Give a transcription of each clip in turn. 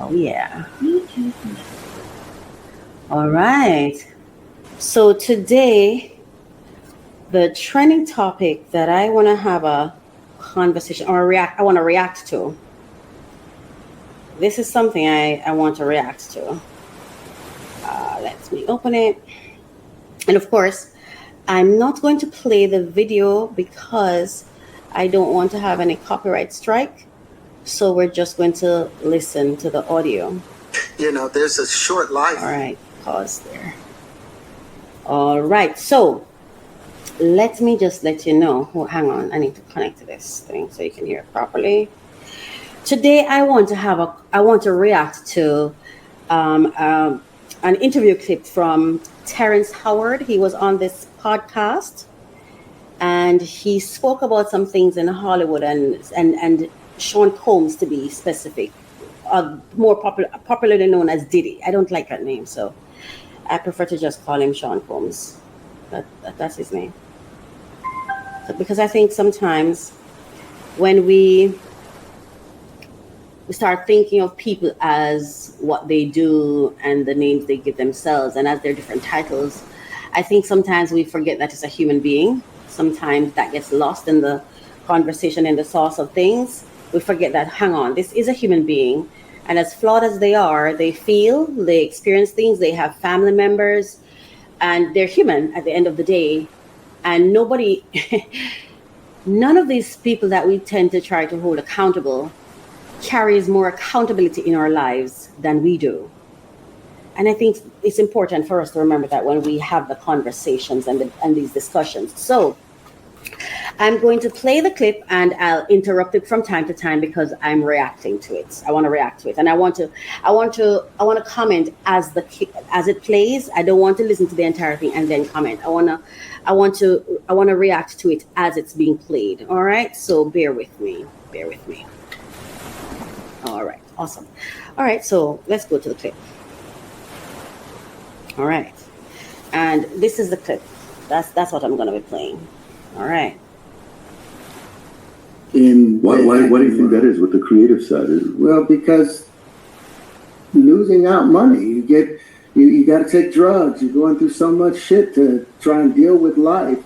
Oh, yeah. All right. So today, the trending topic that I want to have a conversation or react, I want to react to. This is something I want to react to. Let me open it. And of course, I'm not going to play the video because I don't want to have any copyright strike. So we're just going to listen to the audio. You know, there's a short life. All right, pause there. All right, so let me just let you know. Oh, hang on, I need to connect to this thing so you can hear it properly. Today, I want to react to an interview clip from Terrence Howard. He was on this podcast, and he spoke about some things in Hollywood and Sean Combs, to be specific, more popularly known as Diddy. I don't like that name, so I prefer to just call him Sean Combs. That's his name. So, because I think sometimes when we start thinking of people as what they do and the names they give themselves and as their different titles, I think sometimes we forget that it's a human being. Sometimes that gets lost in the conversation and the sauce of things. We forget that, hang on, this is a human being. And as flawed as they are, they feel, they experience things, they have family members, and they're human at the end of the day. And none of these people that we tend to try to hold accountable carries more accountability in our lives than we do. And I think it's important for us to remember that when we have the conversations and these discussions. So I'm going to play the clip and I'll interrupt it from time to time because I'm reacting to it. I want to react to it, and I want to comment as it plays. I don't want to listen to the entire thing and then comment. I want to react to it as it's being played. All right, so bear with me. All right, awesome. All right, so let's go to the clip. All right, and this is the clip. That's what I'm going to be playing. All right. And why do you think that is with the creative side? Well, because losing out money, you got to take drugs. You're going through so much shit to try and deal with life.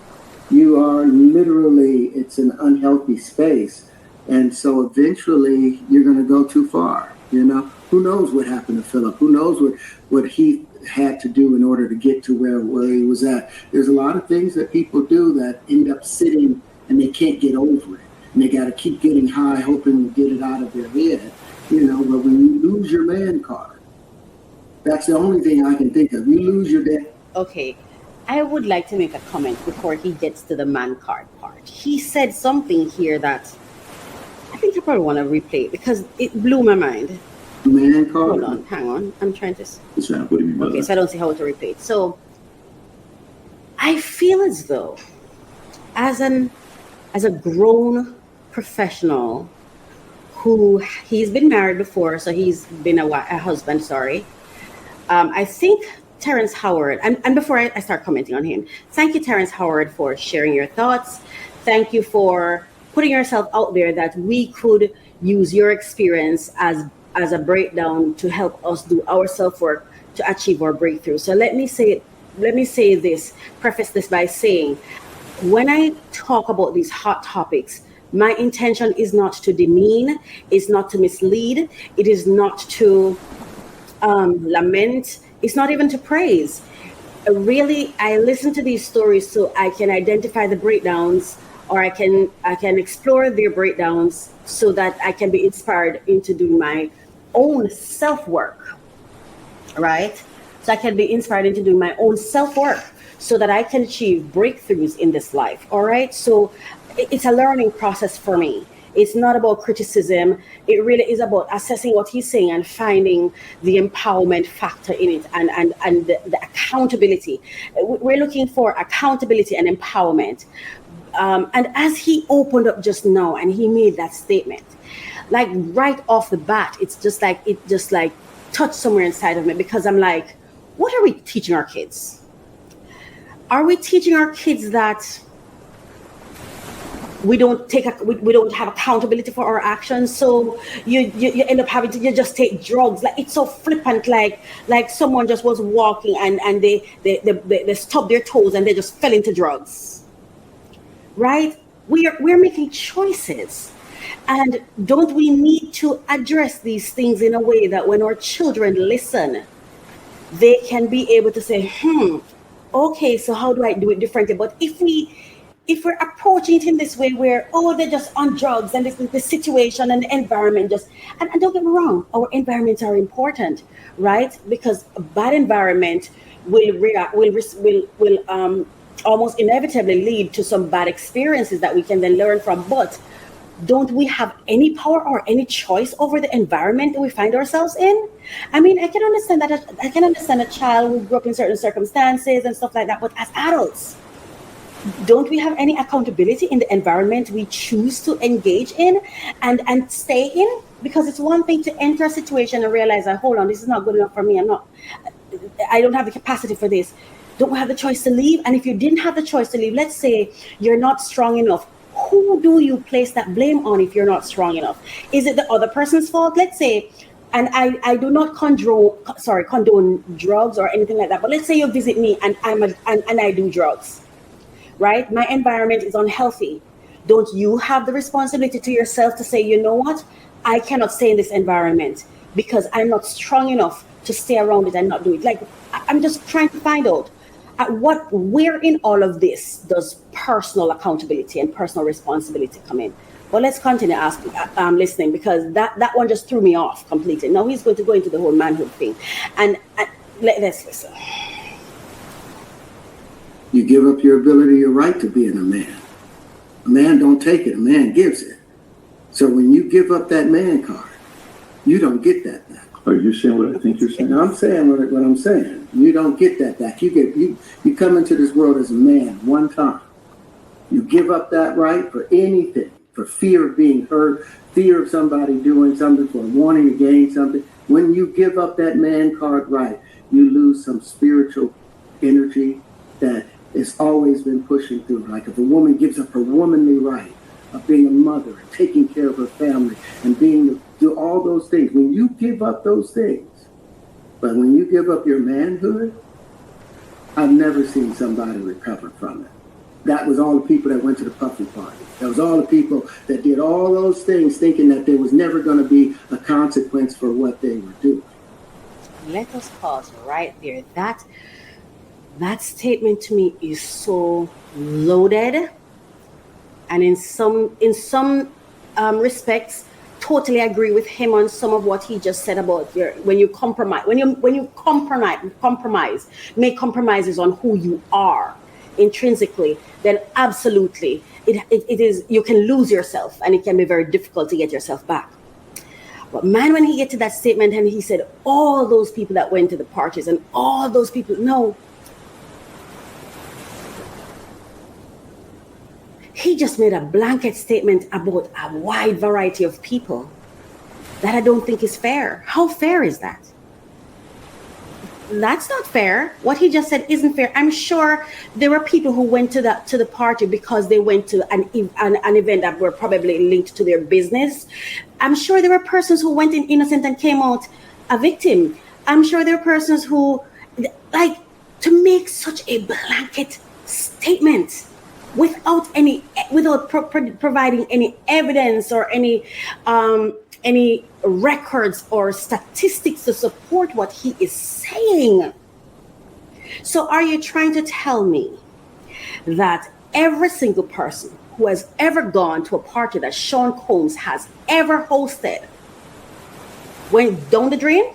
You are literally, it's an unhealthy space. And so eventually you're going to go too far. You know, who knows what happened to Philip? Who knows what he had to do in order to get to where he was at? There's a lot of things that people do that end up sitting and they can't get over it. And they got to keep getting high, hoping to get it out of their head. You know, but when you lose your man card, that's the only thing I can think of. You lose your dad. Okay, I would like to make a comment before he gets to the man card part. He said something here that I think I probably want to replay it because it blew my mind. Man card? Hold on, hang on. I'm trying to... What do you mean by okay, that? so I don't see how to replay it. So I feel as though as a grown professional who he's been married before, so he's been a husband, sorry. I think Terrence Howard, and before I start commenting on him, thank you, Terrence Howard, for sharing your thoughts. Thank you for putting yourself out there that we could use your experience as a breakdown to help us do our self-work to achieve our breakthrough. So let me say this, preface this by saying, when I talk about these hot topics, my intention is not to demean, is not to mislead, it is not to lament, it's not even to praise. Really, I listen to these stories so I can identify the breakdowns, or I can explore their breakdowns so that I can be inspired into doing my own self-work, right? So I can be inspired into doing my own self-work so that I can achieve breakthroughs in this life, all right? So it's a learning process for me. It's not about criticism. It really is about assessing what he's saying and finding the empowerment factor in it and the accountability. We're looking for accountability and empowerment. And as he opened up just now and he made that statement, like right off the bat, it just like touched somewhere inside of me, because I'm like, what are we teaching our kids? Are we teaching our kids that we don't we don't have accountability for our actions, so you end up having to, you just take drugs. Like, it's so flippant, like someone just was walking and they stubbed their toes and they just fell into drugs, right? We're making choices. And don't we need to address these things in a way that when our children listen, they can be able to say, okay, so how do I do it differently? But if we're approaching it in this way where, oh, they're just on drugs and this the situation and the environment just, and don't get me wrong, our environments are important, right? Because a bad environment will almost inevitably lead to some bad experiences that we can then learn from. But don't we have any power or any choice over the environment that we find ourselves in? I mean, I can understand a child who grew up in certain circumstances and stuff like that, but as adults, don't we have any accountability in the environment we choose to engage in and stay in? Because it's one thing to enter a situation and realize that, hold on, this is not good enough for me. I don't have the capacity for this. Don't we have the choice to leave? And if you didn't have the choice to leave, let's say you're not strong enough, who do you place that blame on if you're not strong enough? Is it the other person's fault? Let's say, and I do not condone drugs or anything like that, but let's say you visit me and I do drugs, right? My environment is unhealthy. Don't you have the responsibility to yourself to say, you know what? I cannot stay in this environment because I'm not strong enough to stay around it and not do it. Like, I'm just trying to find out where in all of this does personal accountability and personal responsibility come in? But let's continue listening, because that one just threw me off completely. Now he's going to go into the whole manhood thing, and let's listen. You give up your ability, your right to being a man. A man don't take it, a man gives it. So when you give up that man card, you don't get that back. Are you saying what I think you're saying? I'm saying what I'm saying. You don't get that back. You come into this world as a man one time. You give up that right for anything, for fear of being hurt, fear of somebody doing something, for wanting to gain something. When you give up that man card right, you lose some spiritual energy that has always been pushing through. Like if a woman gives up her womanly right of being a mother and taking care of her family and do all those things. When you give up those things, but when you give up your manhood, I've never seen somebody recover from it. That was all the people that went to the puffy party. That was all the people that did all those things thinking that there was never going to be a consequence for what they were doing. Let us pause right there. That statement to me is so loaded, and in some respects, totally agree with him on some of what he just said about when you compromise, make compromises on who you are intrinsically, then absolutely it is, you can lose yourself and it can be very difficult to get yourself back. But man, when he get to that statement and he said all those people that went to the parties and all those people, no, he just made a blanket statement about a wide variety of people that I don't think is fair. How fair is that? That's not fair. What he just said isn't fair. I'm sure there were people who went to the party because they went to an event that were probably linked to their business. I'm sure there were persons who went in innocent and came out a victim. I'm sure there are persons who, like, to make such a blanket statement without providing any evidence or any records or statistics to support what he is saying. So are you trying to tell me that every single person who has ever gone to a party that Sean Combs has ever hosted went down the drain?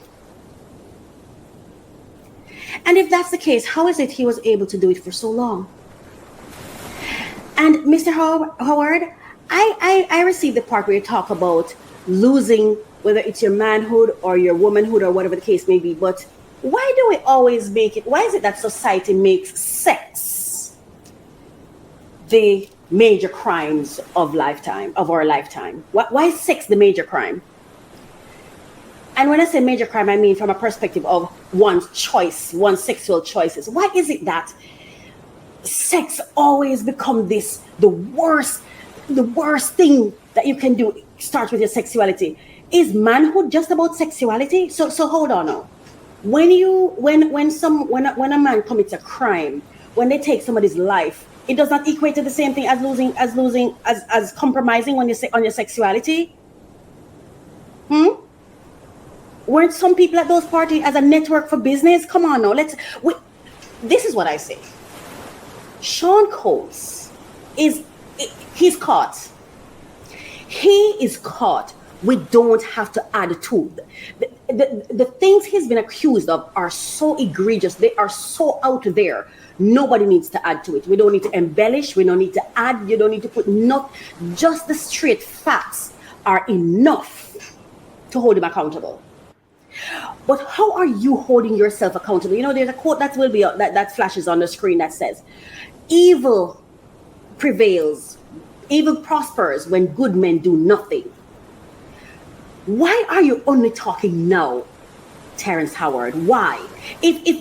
And if that's the case, how is it he was able to do it for so long? And Mr. Howard, I received the part where you talk about losing, whether it's your manhood or your womanhood or whatever the case may be. But why do we always make it? Why is it that society makes sex the major crimes of our lifetime? Why is sex the major crime? And when I say major crime, I mean from a perspective of one's choice, one's sexual choices. Why is it that sex always become the worst? the worst thing that you can do starts with your sexuality. Is manhood just about sexuality? So hold on now. When a man commits a crime, when they take somebody's life, it does not equate to the same thing as as compromising on your sexuality. Weren't some people at those parties as a network for business? Come on now, this is what I say. Sean Combs he's caught. He is caught. We don't have to add to the things he's been accused of are so egregious. They are so out there. Nobody needs to add to it. We don't need to embellish. We don't need to add. You don't need to put just the straight facts are enough to hold him accountable. But how are you holding yourself accountable? You know, there's a quote that will be that flashes on the screen that says, "Evil prevails, evil prospers when good men do nothing." Why are you only talking now, Terrence Howard? Why? If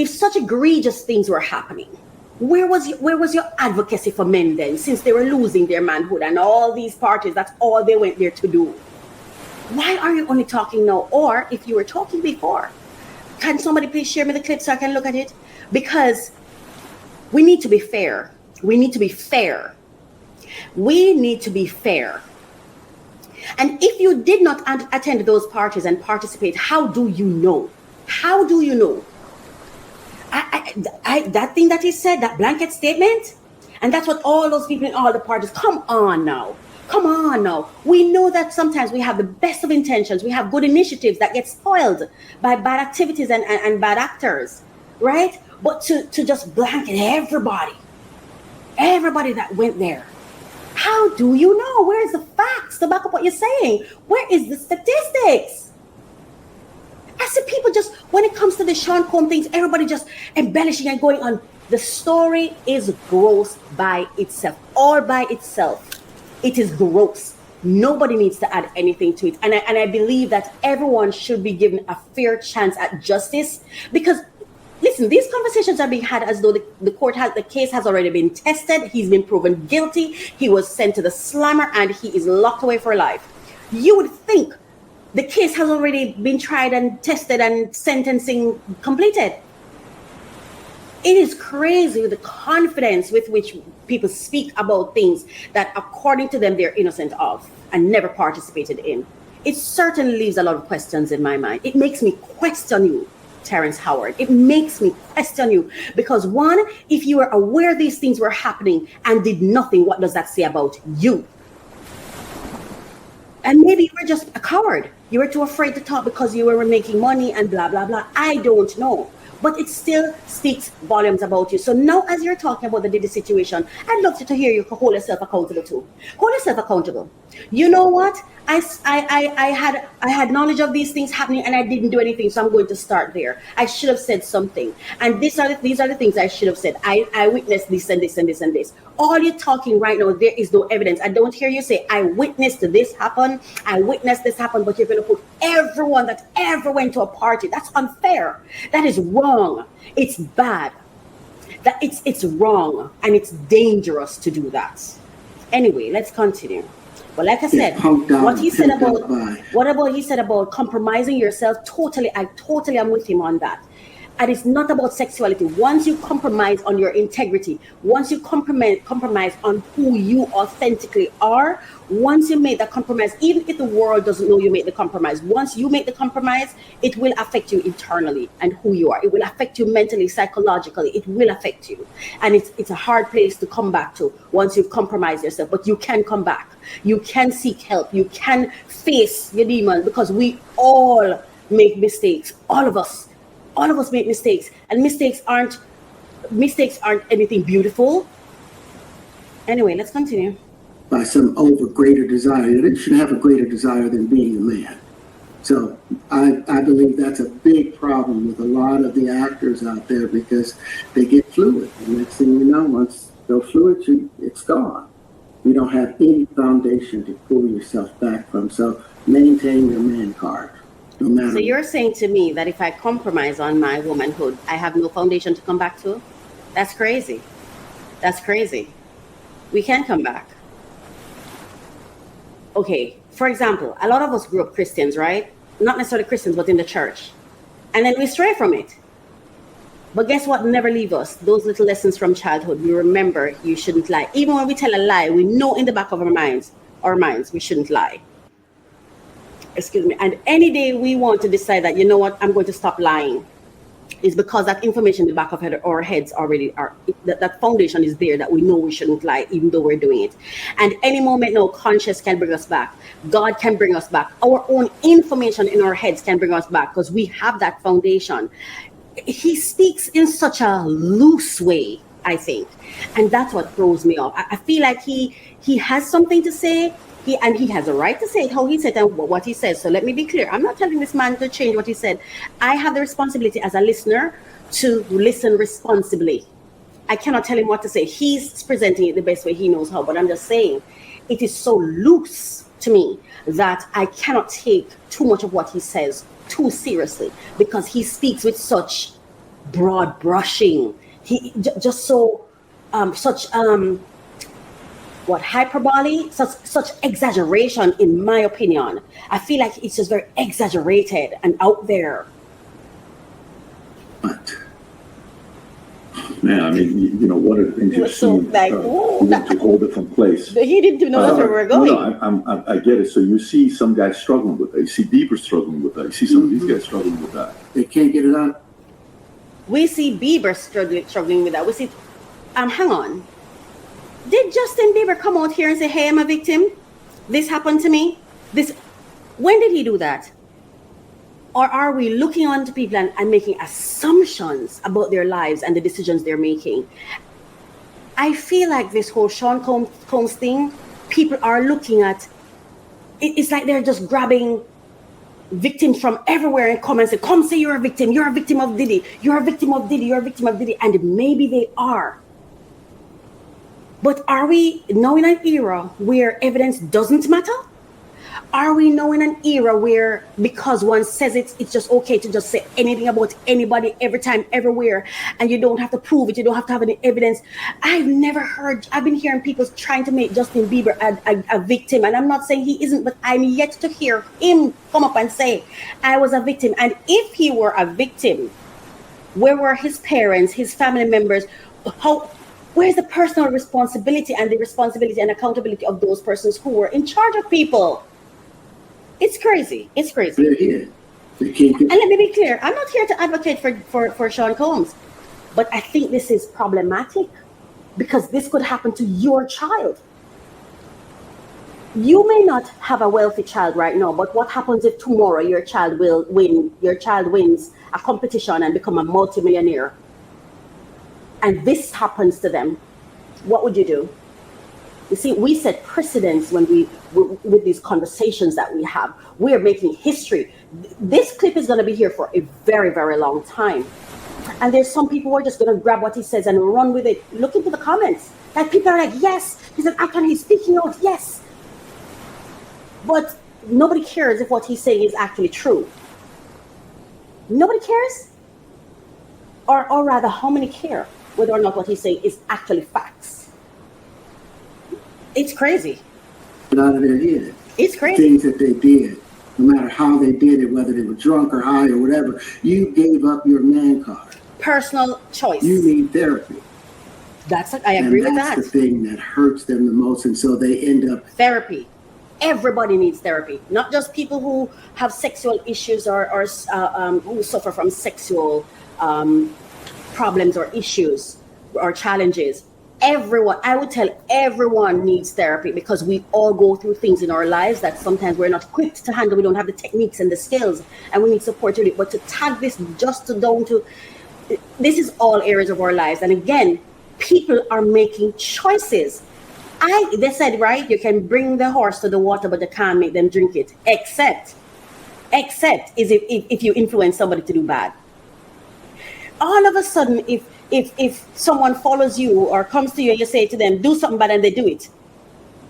such egregious things were happening, where was your advocacy for men then? Since they were losing their manhood and all these parties, that's all they went there to do. Why are you only talking now? Or if you were talking before, can somebody please share me the clip so I can look at it? Because we need to be fair. We need to be fair. We need to be fair. And if you did not attend those parties and participate, how do you know? How do you know? That thing that he said, that blanket statement, and that's what all those people in all the parties, come on now. Come on now. We know that sometimes we have the best of intentions. We have good initiatives that get spoiled by bad activities and bad actors, right? But to just blanket everybody that went there. How do you know? Where is the facts to back up what you're saying? Where is the statistics? I see people just, when it comes to the Sean Combs things, everybody just embellishing and going on. The story is gross by itself, all by itself. It is gross. Nobody needs to add anything to it. And I believe that everyone should be given a fair chance at justice, because listen, these conversations are being had as though the case has already been tested. He's been proven guilty. He was sent to the slammer and he is locked away for life. You would think the case has already been tried and tested and sentencing completed. It is crazy the confidence with which people speak about things that according to them they're innocent of and never participated in. It certainly leaves a lot of questions in my mind. It makes me question you, Terrence Howard. It makes me question you because, one, if you were aware these things were happening and did nothing, what does that say about you? And maybe you were just a coward. You were too afraid to talk because you were making money and blah, blah, blah. I don't know. But it still speaks volumes about you. So now as you're talking about the Diddy situation, I'd love to hear you hold yourself accountable too. Hold yourself accountable. You know what? I had knowledge of these things happening and I didn't do anything, so I'm going to start there. I should have said something. And these are the things I should have said. I witnessed this and this and this and this. All you're talking right now, there is no evidence. I don't hear you say, I witnessed this happen, I witnessed this happen, but you're going to put everyone that ever went to a party. That's unfair. That is wrong. It's bad. That it's wrong and it's dangerous to do that. Anyway, let's continue. But like I said, what he said about compromising yourself, I totally am with him on that. And it's not about sexuality. Once you compromise on your integrity, once you compromise on who you authentically are, once you make that compromise, even if the world doesn't know you make the compromise, once you make the compromise, it will affect you internally and who you are. It will affect you mentally, psychologically. It will affect you. And it's a hard place to come back to once you've compromised yourself. But you can come back. You can seek help. You can face your demons, because we all make mistakes. All of us make mistakes, and mistakes aren't anything beautiful. Anyway, let's continue. By some greater desire. They should have a greater desire than being a man. So I believe that's a big problem with a lot of the actors out there, because they get fluid. And next thing you know, once they're fluid, it's gone. You don't have any foundation to pull yourself back from. So maintain your man card. No matter. So you're saying to me that if I compromise on my womanhood, I have no foundation to come back to? That's crazy. That's crazy. We can come back. Okay, for example, a lot of us grew up Christians, right? Not necessarily Christians, but in the church. And then we stray from it. But guess what? Never leave us. Those little lessons from childhood. We remember you shouldn't lie. Even when we tell a lie, we know in the back of our minds, we shouldn't lie. Excuse me. And any day we want to decide that, you know what, I'm going to stop lying, is because that information in the back of our heads already are, that foundation is there, that we know we shouldn't lie, even though we're doing it. And any moment now, conscience can bring us back. God can bring us back. Our own information in our heads can bring us back because we have that foundation. He speaks in such a loose way, I think. And that's what throws me off. I feel like he has something to say. He has a right to say it, how he said and what he says. So let me be clear. I'm not telling this man to change what he said. I have the responsibility as a listener to listen responsibly. I cannot tell him what to say. He's presenting it the best way he knows how. But I'm just saying, it is so loose to me that I cannot take too much of what he says too seriously, because he speaks with such broad brushing. He just so hyperbole, such exaggeration, in my opinion. I feel like it's just very exaggerated and out there. But Man, I mean, you know, one of the things you've So, seen, like, we went to a whole different place. He didn't know that's where we were going. No, I get it. So you see some guys struggling with that. You see Bieber struggling with that. You see some of these guys struggling with that. they can't get it out. We see Bieber struggling with that. We see, hang on. Did Justin Bieber come out here and say, hey, I'm a victim? This happened to me? When did he do that? Or are we looking on to people and making assumptions about their lives and the decisions they're making? I feel like this whole Sean Combs thing, people are looking at, it's like they're just grabbing victims from everywhere and come and say, come say you're a victim of Diddy, you're a victim of Diddy, you're a victim of Diddy. And maybe they are. But are we now in an era where evidence doesn't matter? Are we now in an era where, because one says it, it's just okay to just say anything about anybody, every time, everywhere, and you don't have to prove it, you don't have to have any evidence? I've been hearing people trying to make Justin Bieber a victim, and I'm not saying he isn't, but I'm yet to hear him come up and say, I was a victim. And if he were a victim, where were his parents, his family members? Where's the personal responsibility and the responsibility and accountability of those persons who were in charge of people? It's crazy. It's crazy. They're here. They can't get And let me be clear, I'm not here to advocate for Sean Combs, but I think this is problematic because this could happen to your child. You may not have a wealthy child right now, but what happens if tomorrow your child wins a competition and become a multimillionaire? And this happens to them. What would you do? You see, we set precedents with these conversations that we have. We are making history. This clip is going to be here for a very, very long time. And there's some people who are just going to grab what he says and run with it. Look into the comments. Like, people are like, yes, he's an actor, he's speaking out, yes. But nobody cares if what he's saying is actually true. Nobody cares? Or rather, how many care whether or not what he's saying is actually facts? It's crazy. out of their head. It's crazy. Things that they did, no matter how they did it, whether they were drunk or high or whatever, you gave up your man card. Personal choice. You need therapy. I agree with that. That's the thing that hurts them the most, and so they end up Therapy. Everybody needs therapy, not just people who have sexual issues or who suffer from sexual problems or issues or challenges. Everyone, I would tell everyone needs therapy, because we all go through things in our lives that sometimes we're not equipped to handle. We don't have the techniques and the skills, and we need support to do it. But to tag this just down to, this is all areas of our lives. And again, people are making choices. They said, right, you can bring the horse to the water, but you can't make them drink it, except is if you influence somebody to do bad. All of a sudden, if someone follows you or comes to you and you say to them, do something bad, and they do it,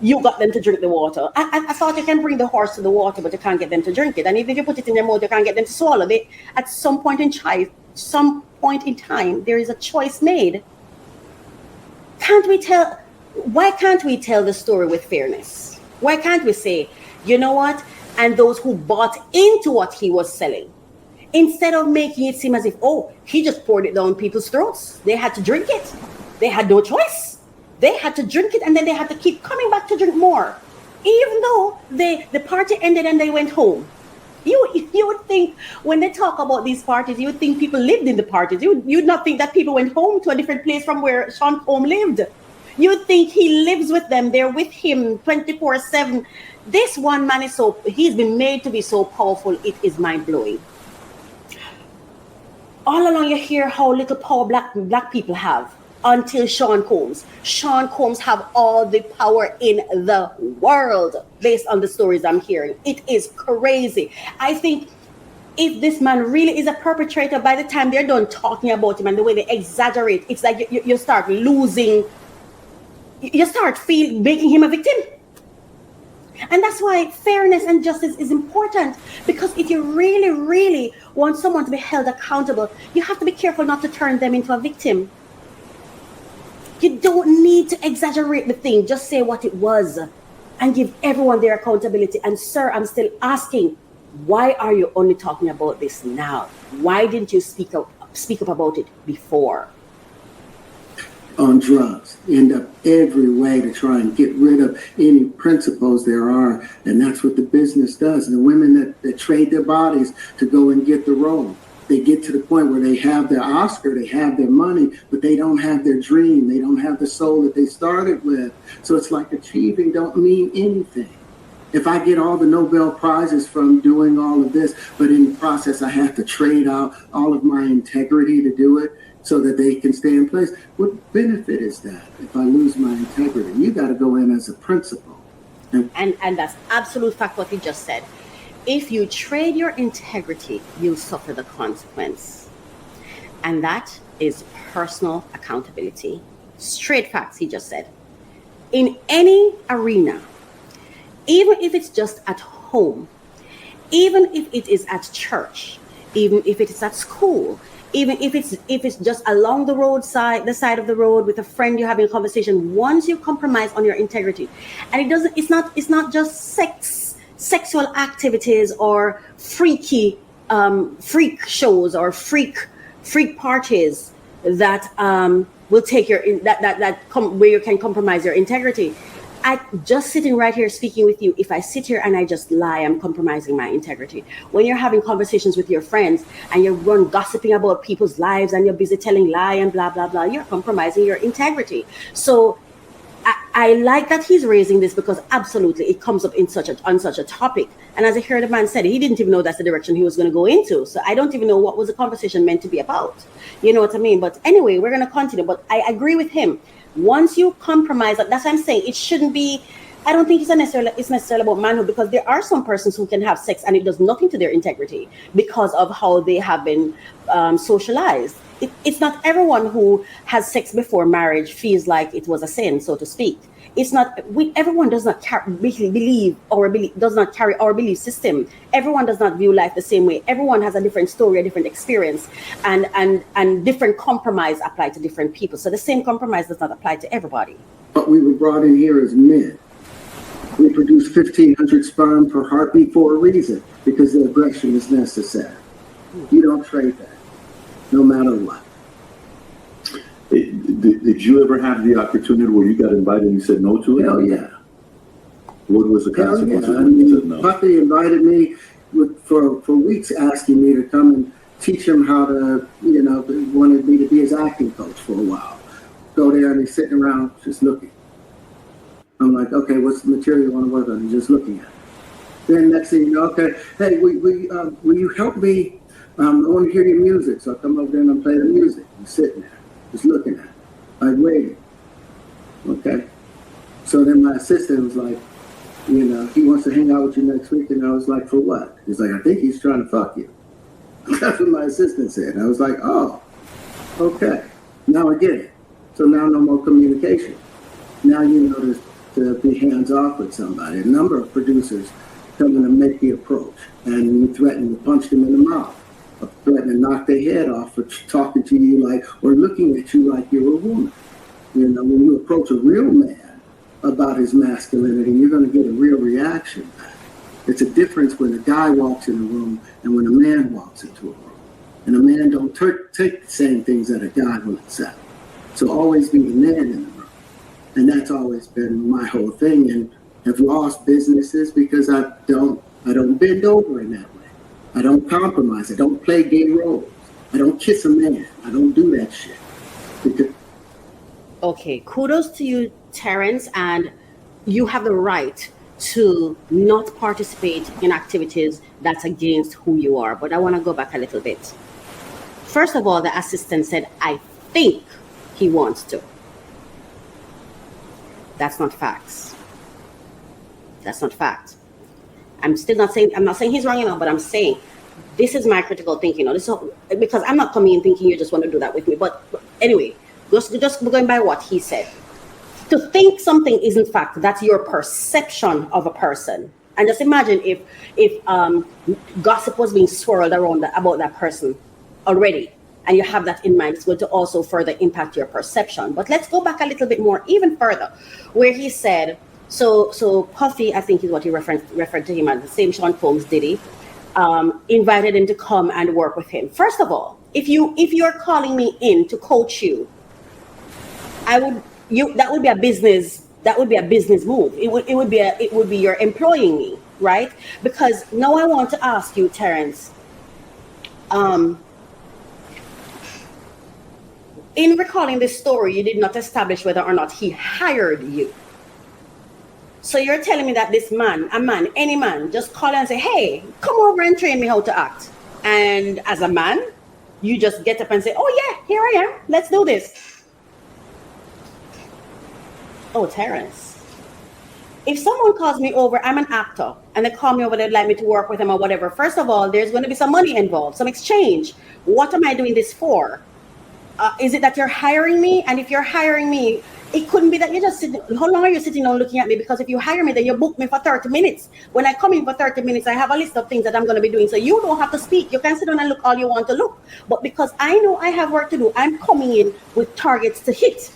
you got them to drink the water. I thought you can bring the horse to the water, but you can't get them to drink it. And even if you put it in their mouth, you can't get them to swallow it. At some point in time, there is a choice made. Can't we tell? why can't we tell the story with fairness? Why can't we say, you know what? And those who bought into what he was selling, instead of making it seem as if, oh, he just poured it down people's throats. They had to drink it. They had no choice. They had to drink it, and then they had to keep coming back to drink more. Even though the party ended and they went home. You would think when they talk about these parties, you would think people lived in the parties. You'd not think that people went home to a different place from where Sean Combs lived. You'd think he lives with them. They're with him 24/7. This one man is he's been made to be so powerful. It is mind-blowing. All along you hear how little power black people have until Sean Combs. Sean Combs have all the power in the world based on the stories I'm hearing. It is crazy. I think if this man really is a perpetrator, by the time they're done talking about him and the way they exaggerate, it's like you start losing, you start making him a victim. And that's why fairness and justice is important, because if you really, really want someone to be held accountable, you have to be careful not to turn them into a victim. You don't need to exaggerate the thing. Just say what it was and give everyone their accountability. And sir, I'm still asking, why are you only talking about this now? Why didn't you speak up about it before? On drugs, end up every way to try and get rid of any principles there are, and that's what the business does. And the women that trade their bodies to go and get the role, they get to the point where they have their Oscar, they have their money, but they don't have their dream, they don't have the soul that they started with. So it's like achieving don't mean anything. If I get all the Nobel Prizes from doing all of this, but in the process I have to trade out all of my integrity to do it, so that they can stay in place. What benefit is that if I lose my integrity? You got to go in as a principal. And that's absolute fact what you just said. If you trade your integrity, you'll suffer the consequence. And that is personal accountability. Straight facts, he just said. In any arena, even if it's just at home, even if it is at church, even if it is at school, even if it's just along the side of the road with a friend, you're having a conversation, once you compromise on your integrity, and it's not just sexual activities or freaky freak shows or freak parties that will take where you can compromise your integrity. Just sitting right here speaking with you, if I sit here and I just lie, I'm compromising my integrity. When you're having conversations with your friends and you're gossiping about people's lives and you're busy telling lie and blah, blah, blah, you're compromising your integrity. So I like that he's raising this, because absolutely it comes up on such a topic. And as I heard the man said, he didn't even know that's the direction he was going to go into. So I don't even know what was the conversation meant to be about. You know what I mean? But anyway, we're going to continue. But I agree with him. Once you compromise, that's what I'm saying. It shouldn't be, I don't think it's necessarily about manhood, because there are some persons who can have sex and it does nothing to their integrity because of how they have been socialized. It's not everyone who has sex before marriage feels like it was a sin, so to speak. It's not, everyone does not does not carry our belief system. Everyone does not view life the same way. Everyone has a different story, a different experience, and different compromise apply to different people. So the same compromise does not apply to everybody. But we were brought in here as men. We produce 1,500 sperm per heartbeat for a reason, because the aggression is necessary. You don't trade that, no matter what. Did you ever have the opportunity where you got invited and you said no to it? Hell yeah. What was the consequence Yeah. when you said no? Puppy invited me for weeks, asking me to come and teach him how to, wanted me to be his acting coach for a while. Go there and he's sitting around just looking. I'm like, okay, what's the material you want to work on? He's just looking at it. Then next thing you know, okay, hey, will you help me? I want to hear your music. So I come over there and I play the music. He's sitting there, just looking at it. I'm waiting. Okay. So then my assistant was like, he wants to hang out with you next week. And I was like, for what? He's like, I think he's trying to fuck you. That's what my assistant said. I was like, oh, okay. Now I get it. So now no more communication. Now you know to be hands off with somebody. A number of producers come in and make the approach. And you threaten to punch them in the mouth. Or threaten to knock their head off for talking to you like, or looking at you like you're a woman. You know, when you approach a real man about his masculinity, you're going to get a real reaction back. It's a difference when a guy walks in a room and when a man walks into a room. And a man don't take the same things that a guy will accept. So always be the man in the room. And that's always been my whole thing. And have lost businesses because I don't bend over in that way. I don't compromise. I don't play gay roles. I don't kiss a man. I don't do that shit. Because Okay, kudos to you, Terrence, and you have the right to not participate in activities that's against who you are. But I want to go back a little bit. First of all, the assistant said, I think he wants to. That's not facts. That's not fact. I'm not saying he's wrong, but I'm saying this is my critical thinking. Because I'm not coming in thinking you just want to do that with me. But anyway, just going by what he said. To think something isn't fact, that's your perception of a person. And just imagine if gossip was being swirled around about that person already, and you have that in mind, it's going to also further impact your perception. But let's go back a little bit more, even further, where he said, so Puffy, I think is what he referred to him as, the same Sean Combs, Diddy, invited him to come and work with him. First of all, if you're calling me in to coach you, that would be a business move. It would be you're employing me, right? Because now I want to ask you, Terrence, in recalling this story, you did not establish whether or not he hired you. So you're telling me that this man, any man, just call and say, hey, come over and train me how to act. And as a man, you just get up and say, oh yeah, here I am, let's do this. Oh, Terrence, if someone calls me over, I'm an actor, and they call me over, they'd like me to work with them or whatever. First of all, there's going to be some money involved, some exchange. What am I doing this for? Is it that you're hiring me? And if you're hiring me, it couldn't be that you're just sitting. How long are you sitting down looking at me? Because if you hire me, then you book me for 30 minutes. When I come in for 30 minutes, I have a list of things that I'm going to be doing. So you don't have to speak. You can sit down and look all you want to look. But because I know I have work to do, I'm coming in with targets to hit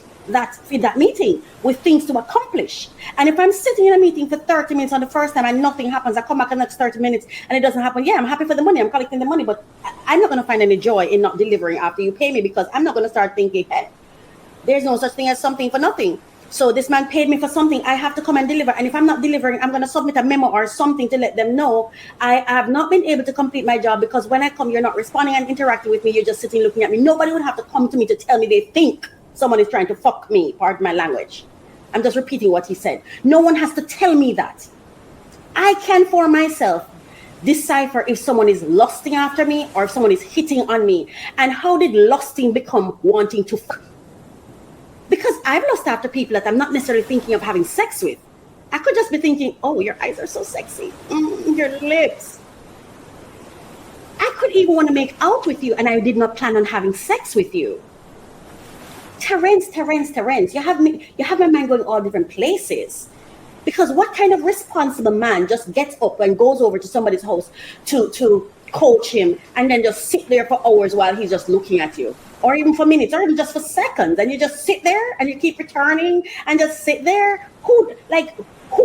in that meeting, with things to accomplish. And if I'm sitting in a meeting for 30 minutes on the first time and nothing happens, I come back the next 30 minutes and it doesn't happen. Yeah, I'm happy for the money. I'm collecting the money, but I'm not going to find any joy in not delivering after you pay me, because I'm not going to start thinking, hey, there's no such thing as something for nothing. So this man paid me for something. I have to come and deliver. And if I'm not delivering, I'm going to submit a memo or something to let them know I have not been able to complete my job, because when I come, you're not responding and interacting with me. You're just sitting looking at me. Nobody would have to come to me to tell me they think someone is trying to fuck me. Pardon my language. I'm just repeating what he said. No one has to tell me that. I can for myself decipher if someone is lusting after me or if someone is hitting on me. And how did lusting become wanting to fuck? Because I've lust after people that I'm not necessarily thinking of having sex with. I could just be thinking, oh, your eyes are so sexy. Your lips. I could even want to make out with you, and I did not plan on having sex with you. Terrence, you have my mind going all different places. Because what kind of responsible man just gets up and goes over to somebody's house to coach him and then just sit there for hours while he's just looking at you? Or even for minutes, or even just for seconds, and you just sit there and you keep returning and just sit there? Who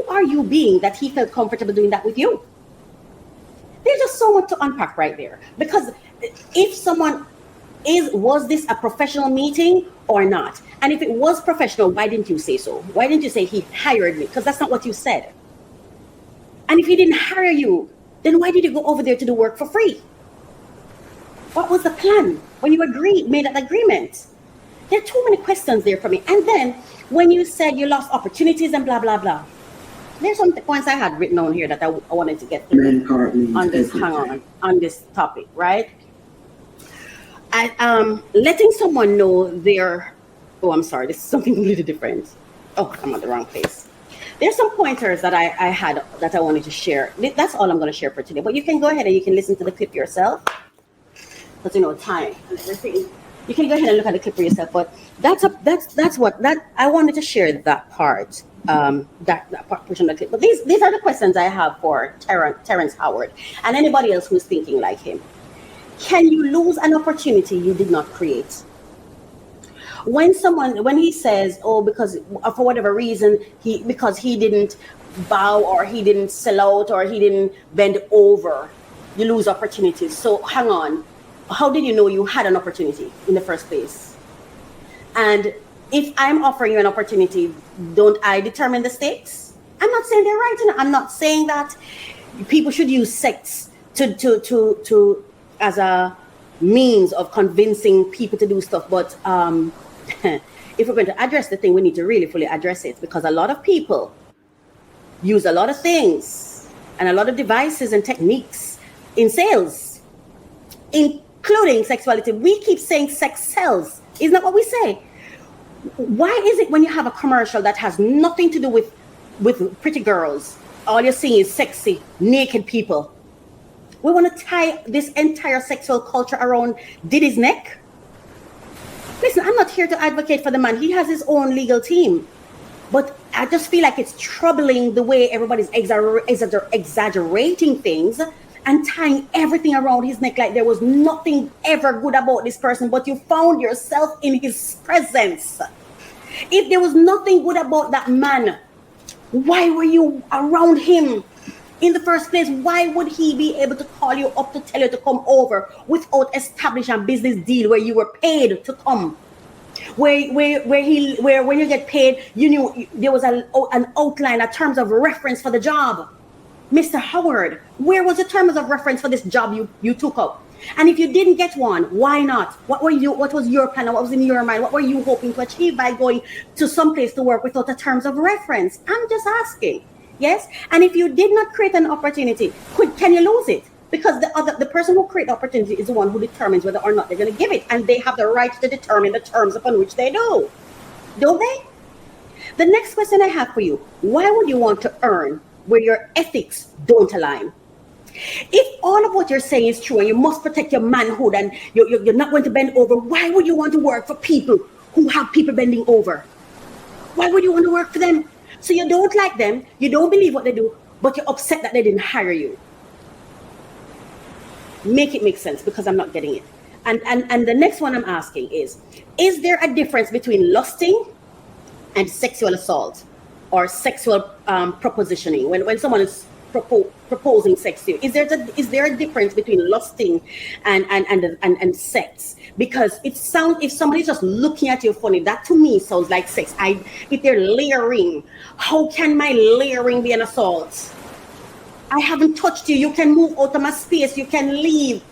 are you being that he felt comfortable doing that with you? There's just so much to unpack right there. Because if someone was this a professional meeting or not? And if it was professional, why didn't you say so? Why didn't you say he hired me? Because that's not what you said. And if he didn't hire you, then why did you go over there to do work for free? What was the plan when you made an agreement? There are too many questions there for me. And then when you said you lost opportunities and blah, blah, blah, there's some points I had written on here that I wanted to get through on this topic, right? Letting someone know I'm sorry, this is something completely different. Oh, I'm at the wrong place. There's some pointers that I had that I wanted to share. That's all I'm going to share for today. But you can go ahead and you can listen to the clip yourself. Because time and everything. You can go ahead and look at the clip for yourself. But that's what I wanted to share that part. That portion of the clip. But these are the questions I have for Terrence Howard and anybody else who's thinking like him. Can you lose an opportunity you did not create? when he says, oh, because for whatever reason, because he didn't bow or he didn't sell out or he didn't bend over, you lose opportunities. So hang on, how did you know you had an opportunity in the first place? And if I'm offering you an opportunity, don't I determine the stakes? I'm not saying they're right, and I'm not saying that people should use sex to as a means of convincing people to do stuff. But if we're going to address the thing, we need to really fully address it, because a lot of people use a lot of things and a lot of devices and techniques in sales, including sexuality. We keep saying sex sells. Isn't that what we say? Why is it when you have a commercial that has nothing to do with pretty girls, all you're seeing is sexy, naked people? We want to tie this entire sexual culture around Diddy's neck? Listen, I'm not here to advocate for the man. He has his own legal team. But I just feel like it's troubling the way everybody's exaggerating things and tying everything around his neck like there was nothing ever good about this person, but you found yourself in his presence. If there was nothing good about that man, why were you around him in the first place? Why would he be able to call you up to tell you to come over without establishing a business deal where you were paid to come? Where when you get paid, you knew there was an outline, a terms of reference for the job. Mr. Howard, where was the terms of reference for this job you took up? And if you didn't get one, why not? What was your plan? What was in your mind? What were you hoping to achieve by going to some place to work without a terms of reference? I'm just asking. Yes? And if you did not create an opportunity, can you lose it? Because the person who creates the opportunity is the one who determines whether or not they're going to give it. And they have the right to determine the terms upon which they do. Don't they? The next question I have for you, why would you want to earn where your ethics don't align? If all of what you're saying is true and you must protect your manhood and you're not going to bend over, why would you want to work for people who have people bending over? Why would you want to work for them? So you don't like them, you don't believe what they do, but you're upset that they didn't hire you. Make it make sense, because I'm not getting it. And the next one I'm asking is there a difference between lusting and sexual assault or sexual propositioning? When someone is proposing sex to you, is there a difference between lusting and sex? Because it sounds, if somebody's just looking at you funny, that to me sounds like sex. If they're layering, how can my layering be an assault? I haven't touched you. You can move out of my space. You can leave.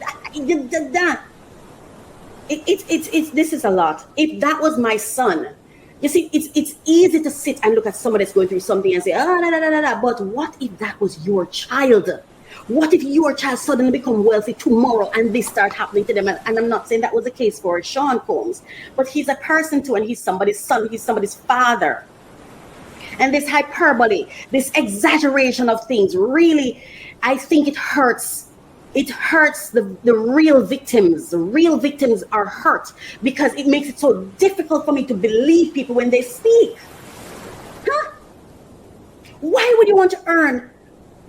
This is a lot. If that was my son, you see, it's easy to sit and look at somebody that's going through something and say, but what if that was your child? What if your child suddenly become wealthy tomorrow and this start happening to them? And I'm not saying that was the case for Sean Combs, but he's a person too, and he's somebody's son, he's somebody's father. And this hyperbole, this exaggeration of things, really, I think it hurts. It hurts the real victims. The real victims are hurt because it makes it so difficult for me to believe people when they speak. Huh? Why would you want to earn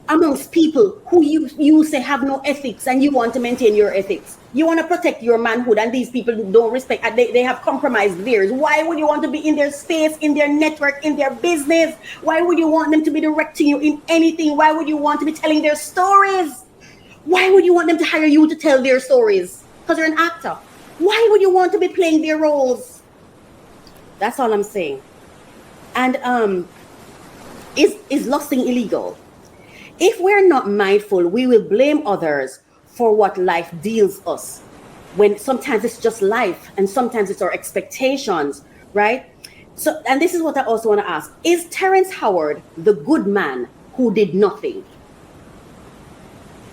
amongst people who you say have no ethics and you want to maintain your ethics? You want to protect your manhood, and these people don't respect, and they have compromised theirs. Why would you want to be in their space, in their network, in their business? Why would you want them to be directing you in anything? Why would you want to be telling their stories? Why would you want them to hire you to tell their stories? Because you're an actor. Why would you want to be playing their roles? That's all I'm saying. And is lusting illegal? If we're not mindful, we will blame others for what life deals us, when sometimes it's just life and sometimes it's our expectations, right? So, and this is what I also want to ask. Is Terrence Howard the good man who did nothing?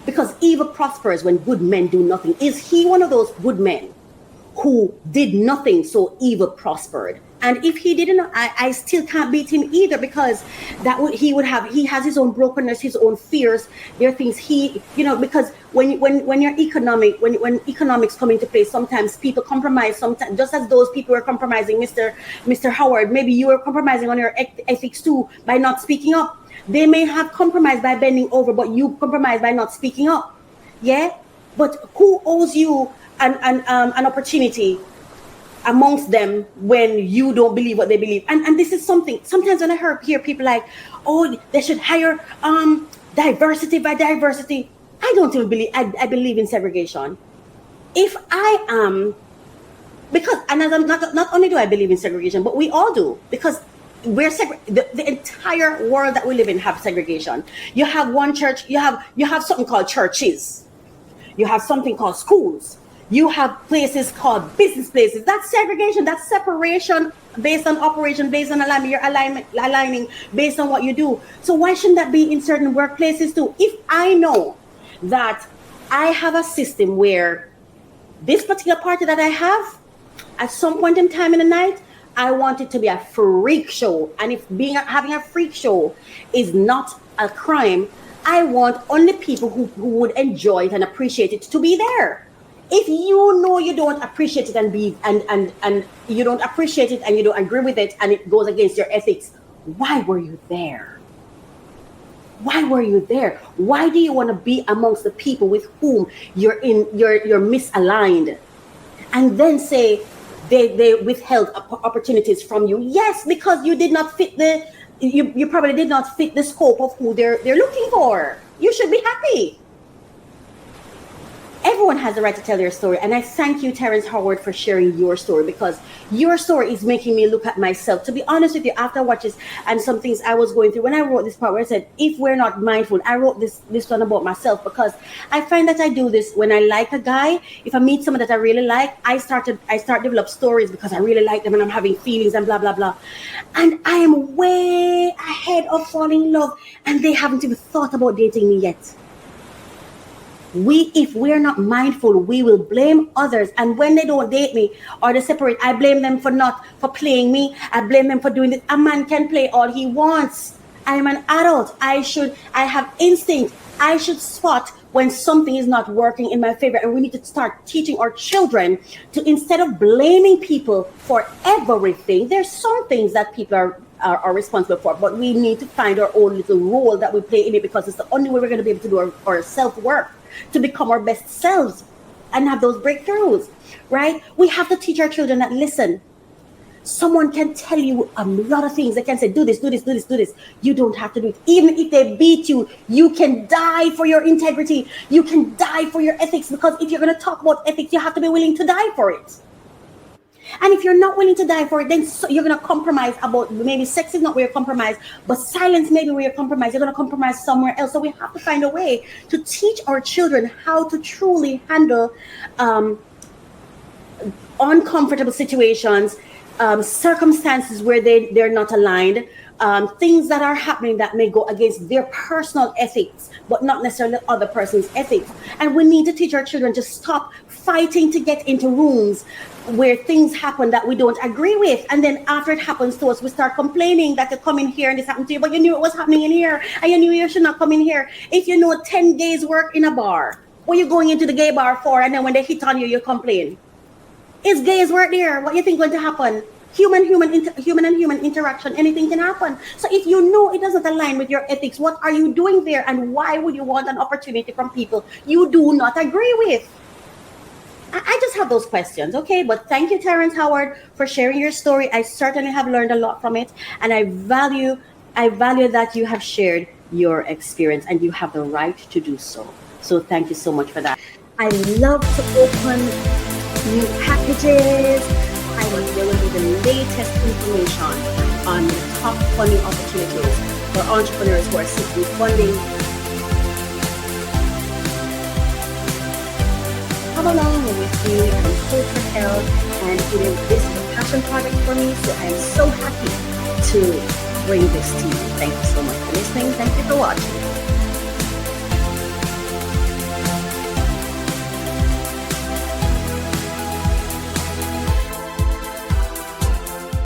Because evil prospers when good men do nothing. Is he one of those good men who did nothing so evil prospered? And if he didn't, I still can't beat him either, because he has his own brokenness, his own fears. There are things because when you're economic, when economics come into play, sometimes people compromise. Sometimes, just as those people were compromising, Mr. Howard, maybe you were compromising on your ethics too by not speaking up. They may have compromised by bending over, but you compromised by not speaking up. Yeah, but who owes you an opportunity? amongst them when you don't believe what they believe. And this is something, sometimes when I hear people like, oh, they should hire diversity by diversity. I don't even believe, I believe in segregation. If I am, because, and as not only do I believe in segregation, but we all do, because the entire world that we live in have segregation. You have one church, you have something called churches. You have something called schools. You have places called business places. That's segregation. That's separation based on operation, based on alignment. You're aligning based on what you do. So why shouldn't that be in certain workplaces too? If I know that I have a system where this particular party that I have, at some point in time in the night, I want it to be a freak show. And if having a freak show is not a crime, I want only people who would enjoy it and appreciate it to be there. If you know you don't appreciate it and you don't appreciate it and you don't agree with it and it goes against your ethics, why were you there? Why were you there? Why do you want to be amongst the people with whom you're misaligned? And then say they withheld opportunities from you. Yes, because you did not fit you probably did not fit the scope of who they're looking for. You should be happy. Everyone has the right to tell their story. And I thank you, Terrence Howard, for sharing your story, because your story is making me look at myself. To be honest with you, after watches and some things I was going through, when I wrote this part where I said, if we're not mindful, I wrote this one about myself, because I find that I do this when I like a guy. If I meet someone that I really like, I start develop stories because I really like them and I'm having feelings and blah, blah, blah. And I am way ahead of falling in love and they haven't even thought about dating me yet. If we're not mindful, we will blame others. And when they don't date me or they separate, I blame them for playing me. I blame them for doing this. A man can play all he wants. I am an adult. I have instinct. I should spot when something is not working in my favor. And we need to start teaching our children to, instead of blaming people for everything, there's some things that people are responsible for, but we need to find our own little role that we play in it, because it's the only way we're going to be able to do our self-work, to become our best selves and have those breakthroughs, right? We have to teach our children that, listen, someone can tell you a lot of things. They can say, do this, do this, do this, do this. You don't have to do it. Even if they beat you, you can die for your integrity. You can die for your ethics, because if you're going to talk about ethics, you have to be willing to die for it. And if you're not willing to die for it, then you're going to compromise about, maybe sex is not where you compromise, but silence may be where you compromise. You're going to compromise somewhere else. So we have to find a way to teach our children how to truly handle uncomfortable situations, circumstances where they're not aligned, things that are happening that may go against their personal ethics, but not necessarily the other person's ethics. And we need to teach our children to stop fighting to get into rooms where things happen that we don't agree with. And then after it happens to us, we start complaining that you come in here and this happened to you, but you knew it was happening in here and you knew you should not come in here. If you know 10 gays work in a bar, what are you going into the gay bar for? And then when they hit on you, you complain. Is gays work there? What do you think going to happen? Human and human interaction, anything can happen. So if you know it doesn't align with your ethics, what are you doing there? And why would you want an opportunity from people you do not agree with? I just have those questions, okay? But thank you, Terrence Howard, for sharing your story. I certainly have learned a lot from it, and I value that you have shared your experience, and you have the right to do so. So thank you so much for that. I love to open new packages. There will be the latest information on the top funding opportunities for entrepreneurs who are seeking funding. Come along with me and hold for help, and this is a passion project for me, so I'm so happy to bring this to you. Thank you so much for listening. Thank you for watching.